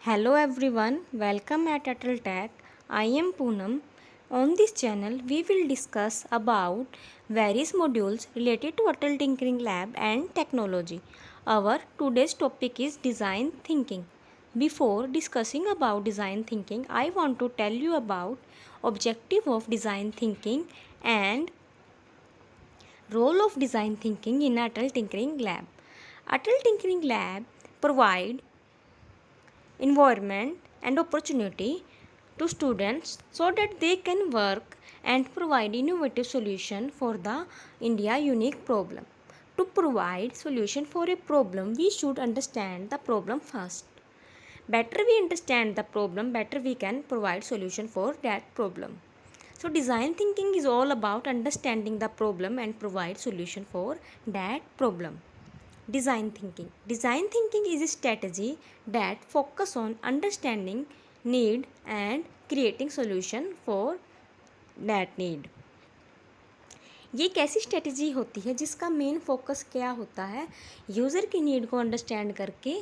Hello everyone, welcome at Atal Tech. I am Poonam. On this channel, we will discuss about various modules related to Atal Tinkering Lab and technology. Our today's topic is design thinking. Before discussing about design thinking, I want to tell you about objective of design thinking and role of design thinking in Atal Tinkering Lab. Atal Tinkering Lab provide environment and opportunity to students so that they can work and provide innovative solution for the India unique problem. To provide solution for a problem, we should understand the problem first. Better we understand the problem, better we can provide solution for that problem. So design thinking is all about understanding the problem and provide solution for that problem. Design thinking. Design thinking is a strategy that focus on understanding need and creating solution for that need. ये एक ऐसी strategy होती है जिसका main focus क्या होता है, user की नीड को अंडरस्टैंड करके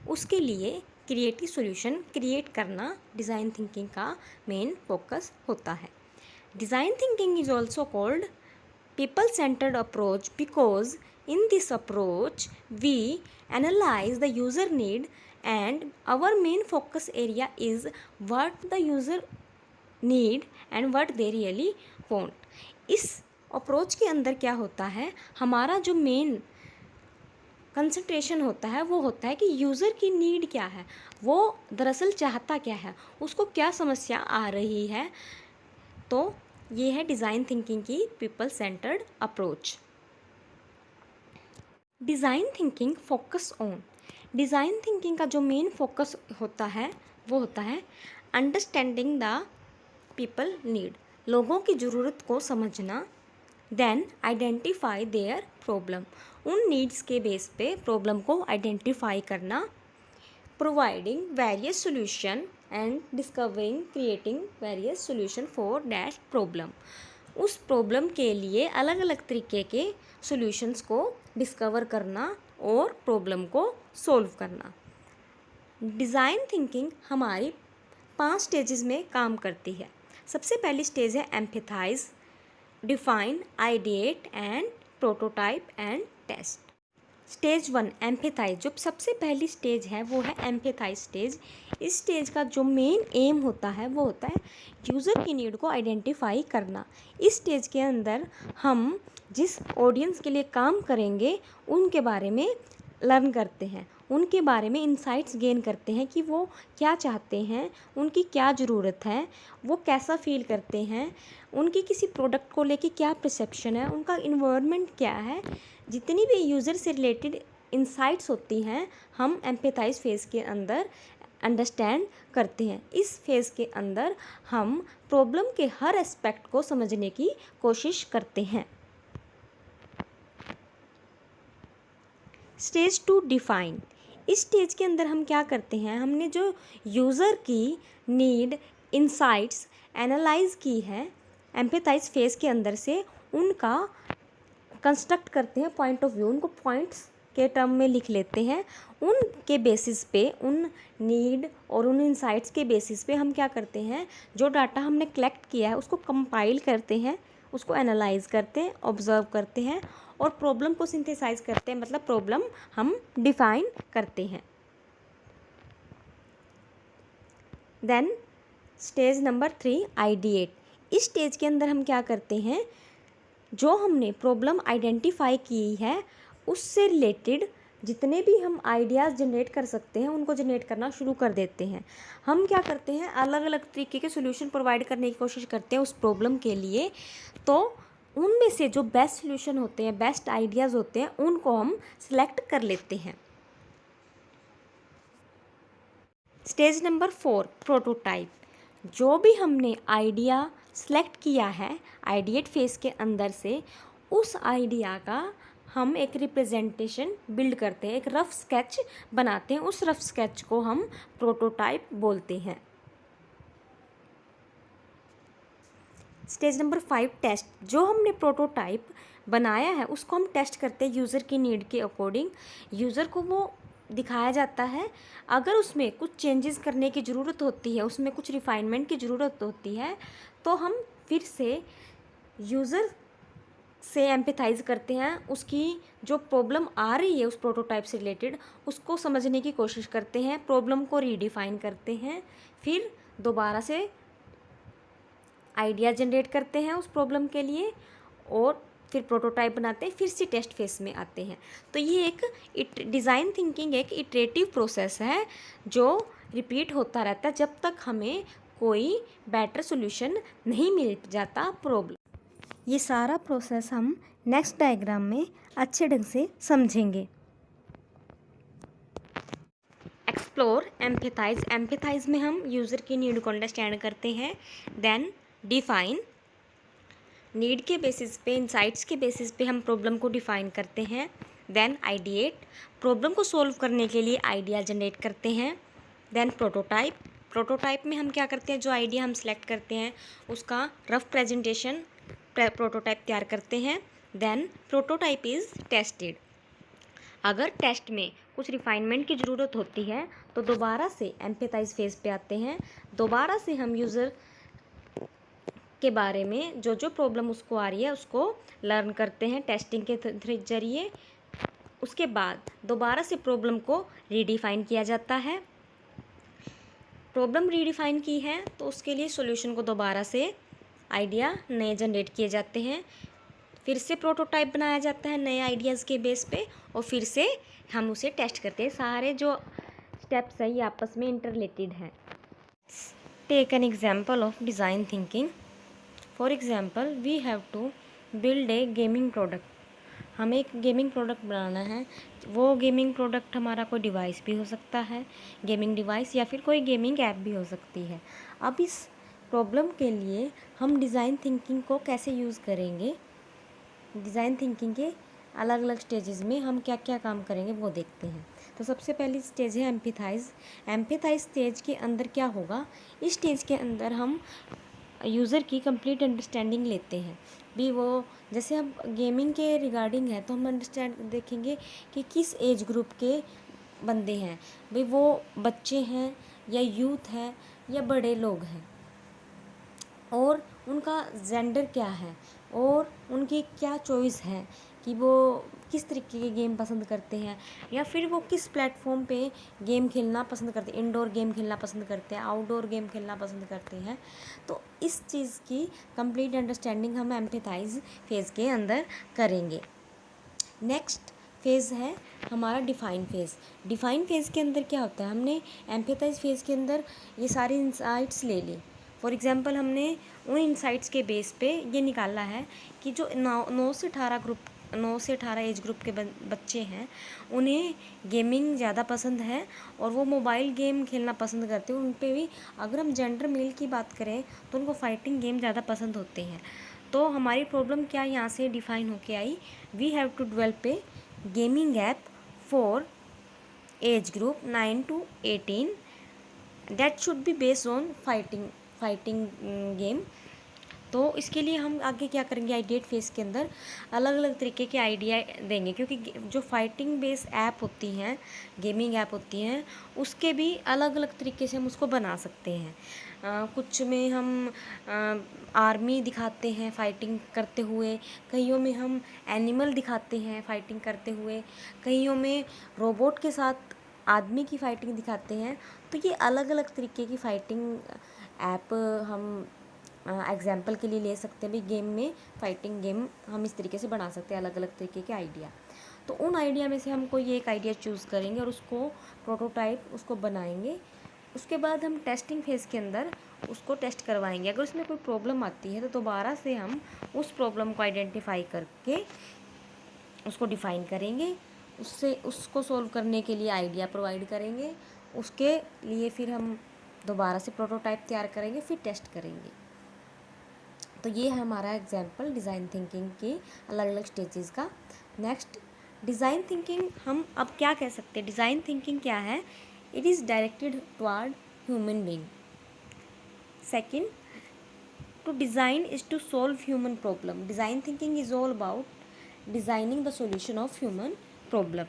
उसके लिए क्रिएटिव सॉल्यूशन क्रिएट करना डिज़ाइन थिंकिंग का मेन फोकस होता है. Design thinking is also called people centered approach because in this approach we analyze the user need and our main focus area is what the user need and what they really want. इस approach के अंदर क्या होता है, हमारा जो main concentration होता है वो होता है कि यूज़र की नीड क्या है, वो दरअसल चाहता क्या है, उसको क्या समस्या आ रही है. तो ये है डिज़ाइन थिंकिंग की people centred approach. Design thinking focus on. Design thinking का जो मेन फोकस होता है वो होता है अंडरस्टैंडिंग द पीपल नीड, लोगों की ज़रूरत को समझना. देन आइडेंटिफाई देयर प्रॉब्लम, उन नीड्स के बेस पे प्रॉब्लम को आइडेंटिफाई करना. Providing various solution and discovering creating various solution for that problem, उस प्रॉब्लम के लिए अलग अलग तरीके के सॉल्यूशंस को डिस्कवर करना और प्रॉब्लम को सॉल्व करना. डिज़ाइन थिंकिंग हमारी 5 स्टेजेस में काम करती है. सबसे पहली स्टेज है empathize, define, ideate and prototype and test. Stage 1 empathize, जो सबसे पहली स्टेज है वो है एम्पैथाइज स्टेज. इस स्टेज का जो मेन एम होता है वो होता है यूज़र की नीड को आइडेंटिफाई करना. इस स्टेज के अंदर हम जिस ऑडियंस के लिए काम करेंगे उनके बारे में लर्न करते हैं, उनके बारे में इंसाइट्स गेन करते हैं कि वो क्या चाहते हैं, उनकी क्या ज़रूरत है, वो कैसा फील करते हैं, उनकी किसी प्रोडक्ट को लेके क्या परसेप्शन है, उनका इन्वायरमेंट क्या है. जितनी भी यूज़र से रिलेटेड इंसाइट्स होती हैं हम एम्पैथाइज फेज़ के अंदर अंडरस्टैंड करते हैं. इस फेज़ के अंदर हम प्रॉब्लम के हर एस्पेक्ट को समझने की कोशिश करते हैं. Stage 2 define. इस स्टेज के अंदर हम क्या करते हैं, हमने जो यूज़र की नीड इंसाइट्स एनालाइज की है एम्पैथाइज फेज़ के अंदर से, उनका कंस्ट्रक्ट करते हैं पॉइंट ऑफ व्यू, उनको पॉइंट्स के टर्म में लिख लेते हैं. उनके बेसिस पे, उन नीड और उन इंसाइट्स के बेसिस पे हम क्या करते हैं, जो डाटा हमने कलेक्ट किया है उसको कंपाइल करते हैं, उसको एनालाइज करते हैं, ऑब्जर्व करते हैं और प्रॉब्लम को सिंथेसाइज करते हैं, मतलब प्रॉब्लम हम डिफाइन करते हैं. Then stage number 3 ideate. इस स्टेज के अंदर हम क्या करते हैं, जो हमने प्रॉब्लम आइडेंटिफाई की है उससे रिलेटेड जितने भी हम आइडियाज़ जनरेट कर सकते हैं उनको जनरेट करना शुरू कर देते हैं. हम क्या करते हैं, अलग अलग तरीके के सॉल्यूशन प्रोवाइड करने की कोशिश करते हैं उस प्रॉब्लम के लिए. तो उनमें से जो बेस्ट सॉल्यूशन होते हैं, बेस्ट आइडियाज़ होते हैं, उनको हम सिलेक्ट कर लेते हैं. Stage number 4 prototype. जो भी हमने आइडिया सेलेक्ट किया है आइडिएट फेज़ के अंदर से, उस आइडिया का हम एक रिप्रेजेंटेशन बिल्ड करते हैं, एक रफ़ स्केच बनाते हैं. उस रफ़ स्केच को हम प्रोटोटाइप बोलते हैं. Stage number 5 test. जो हमने प्रोटोटाइप बनाया है उसको हम टेस्ट करते हैं यूज़र की नीड के अकॉर्डिंग. यूज़र को वो दिखाया जाता है। अगर उसमें कुछ चेंजेस करने की ज़रूरत होती है, उसमें कुछ रिफाइनमेंट की ज़रूरत होती है, तो हम फिर से यूज़र से एम्पैथाइज़ करते हैं, उसकी जो प्रॉब्लम आ रही है उस प्रोटोटाइप से रिलेटेड उसको समझने की कोशिश करते हैं, प्रॉब्लम को रीडिफाइन करते हैं, फिर दोबारा से आइडिया जनरेट करते हैं उस प्रॉब्लम के लिए और फिर प्रोटोटाइप बनाते हैं, फिर से टेस्ट फेस में आते हैं। तो ये एक डिज़ाइन थिंकिंग एक इटरेटिव प्रोसेस है जो रिपीट होता रहता है जब तक हमें कोई बेटर सोल्यूशन नहीं मिल जाता प्रॉब्लम। ये सारा प्रोसेस हम नेक्स्ट डायग्राम में अच्छे ढंग से समझेंगे। Explore, empathise. एम्पैथाइज में हम यूज़र की नीड को अंडरस्टैंड करते हैं। देन डिफाइन, नीड के बेसिस पे, इंसाइट्स के बेसिस पे हम प्रॉब्लम को डिफाइन करते हैं। देन आइडिएट, प्रॉब्लम को सोल्व करने के लिए आइडिया जनरेट करते हैं। देन प्रोटोटाइप, प्रोटोटाइप में हम क्या करते हैं, जो आइडिया हम सेलेक्ट करते हैं उसका रफ प्रेजेंटेशन प्रोटोटाइप तैयार करते हैं। देन प्रोटोटाइप इज़ टेस्टेड, अगर टेस्ट में कुछ रिफाइनमेंट की ज़रूरत होती है तो दोबारा से एम्पैथाइज फेज पे आते हैं, दोबारा से हम यूज़र के बारे में जो जो प्रॉब्लम उसको आ रही है उसको लर्न करते हैं टेस्टिंग के जरिए। उसके बाद दोबारा से प्रॉब्लम को रीडिफाइन किया जाता है। प्रॉब्लम रीडिफाइन की है तो उसके लिए सॉल्यूशन को दोबारा से आइडिया नए जनरेट किए जाते हैं, फिर से प्रोटोटाइप बनाया जाता है नए आइडियाज़ के बेस पे और फिर से हम उसे टेस्ट करते हैं। सारे जो स्टेप्स हैं ये आपस में इंटररिलेटेड हैं। Take an example of design thinking. For example we have to build a gaming product. हमें एक गेमिंग प्रोडक्ट बनाना है, वो गेमिंग प्रोडक्ट हमारा कोई डिवाइस भी हो सकता है, गेमिंग डिवाइस, या फिर कोई गेमिंग ऐप भी हो सकती है। अब इस प्रॉब्लम के लिए हम डिज़ाइन थिंकिंग को कैसे यूज़ करेंगे, डिज़ाइन थिंकिंग के अलग अलग स्टेजेस में हम क्या क्या काम करेंगे वो देखते हैं। तो सबसे पहली स्टेज है एम्पैथाइज। एम्पैथाइज स्टेज के अंदर क्या होगा, इस स्टेज के अंदर हम यूज़र की कंप्लीट अंडरस्टैंडिंग लेते हैं। भी वो जैसे अब गेमिंग के रिगार्डिंग है तो हम अंडरस्टैंड देखेंगे कि किस एज ग्रुप के बंदे हैं, भाई वो बच्चे हैं या यूथ है या बड़े लोग हैं, और उनका जेंडर क्या है और उनकी क्या चॉइस है कि वो किस तरीके के गेम पसंद करते हैं या फिर वो किस प्लेटफॉर्म पे गेम खेलना पसंद करते हैं, इंडोर गेम खेलना पसंद करते हैं, आउटडोर गेम खेलना पसंद करते हैं। तो इस चीज़ की कंप्लीट अंडरस्टैंडिंग हम एम्पैथाइज फेज़ के अंदर करेंगे। नेक्स्ट फेज़ है हमारा डिफ़ाइन फेज़। डिफ़ाइन फेज़ के अंदर क्या होता है, हमने एम्पैथाइज फेज़ के अंदर ये सारी इंसाइट्स ले ली। फॉर एग्जांपल हमने उन इंसाइट्स के बेस पे ये निकाला है कि जो 9 से 18 एज ग्रुप के बच्चे हैं उन्हें गेमिंग ज़्यादा पसंद है और वो मोबाइल गेम खेलना पसंद करते हैं। उन पे भी अगर हम जेंडर मेल की बात करें तो उनको फाइटिंग गेम ज़्यादा पसंद होते हैं। तो हमारी प्रॉब्लम क्या यहाँ से डिफ़ाइन होके I, we have to develop a gaming app for age group 9 to 18 that should be based on fighting game. तो इसके लिए हम आगे क्या करेंगे, आइडिएट फेज़ के अंदर अलग अलग तरीके के आइडिया देंगे, क्योंकि जो फाइटिंग बेस ऐप होती हैं, गेमिंग ऐप होती हैं, उसके भी अलग अलग तरीके से हम उसको बना सकते हैं। कुछ में हम आर्मी दिखाते हैं फाइटिंग करते हुए, कईयों में हम एनिमल दिखाते हैं फाइटिंग करते हुए, कईयों में रोबोट के साथ आदमी की फ़ाइटिंग दिखाते हैं। तो ये अलग अलग तरीके की फ़ाइटिंग ऐप हम एग्जाम्पल के लिए ले सकते हैं। भी गेम में फाइटिंग गेम हम इस तरीके से बना सकते हैं, अलग अलग तरीके के आइडिया। तो उन आइडिया में से हम कोई एक आइडिया चूज़ करेंगे और उसको प्रोटोटाइप उसको बनाएंगे। उसके बाद हम टेस्टिंग फेज़ के अंदर उसको टेस्ट करवाएंगे। अगर उसमें कोई प्रॉब्लम आती है तो दोबारा से हम उस प्रॉब्लम को आइडेंटिफाई करके उसको डिफ़ाइन करेंगे, उससे उसको सोल्व करने के लिए आइडिया प्रोवाइड करेंगे। उसके लिए फिर हम दोबारा से प्रोटोटाइप तैयार करेंगे, फिर टेस्ट करेंगे। तो ये है हमारा एग्जाम्पल डिज़ाइन थिंकिंग की अलग अलग स्टेजेस का। नेक्स्ट डिज़ाइन थिंकिंग हम अब क्या कह सकते हैं, डिज़ाइन थिंकिंग क्या है, it is directed toward human being. Second, to design is to solve human problem. Design thinking is all about designing the solution of human problem.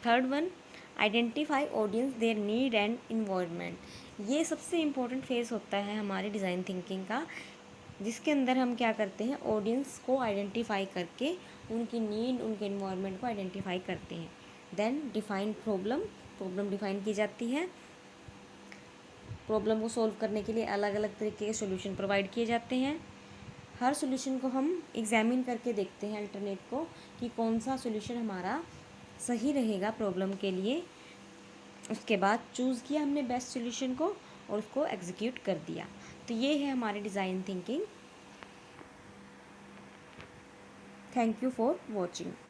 Third one, identify audience, their need and environment. ये सबसे important phase होता है हमारी design thinking का, जिसके अंदर हम क्या करते हैं, ऑडियंस को आइडेंटिफाई करके उनकी नीड, उनके इन्वायरमेंट को आइडेंटिफाई करते हैं। Then define problem, problem define की जाती है। प्रॉब्लम को सॉल्व करने के लिए अलग अलग तरीके के सॉल्यूशन प्रोवाइड किए जाते हैं। हर सॉल्यूशन को हम एग्जामिन करके देखते हैं अल्टरनेट को, कि कौन सा सॉल्यूशन हमारा सही रहेगा प्रॉब्लम के लिए। उसके बाद चूज़ किया हमने बेस्ट सॉल्यूशन को और उसको एग्जीक्यूट कर दिया। तो ये है हमारी design thinking. Thank you for watching.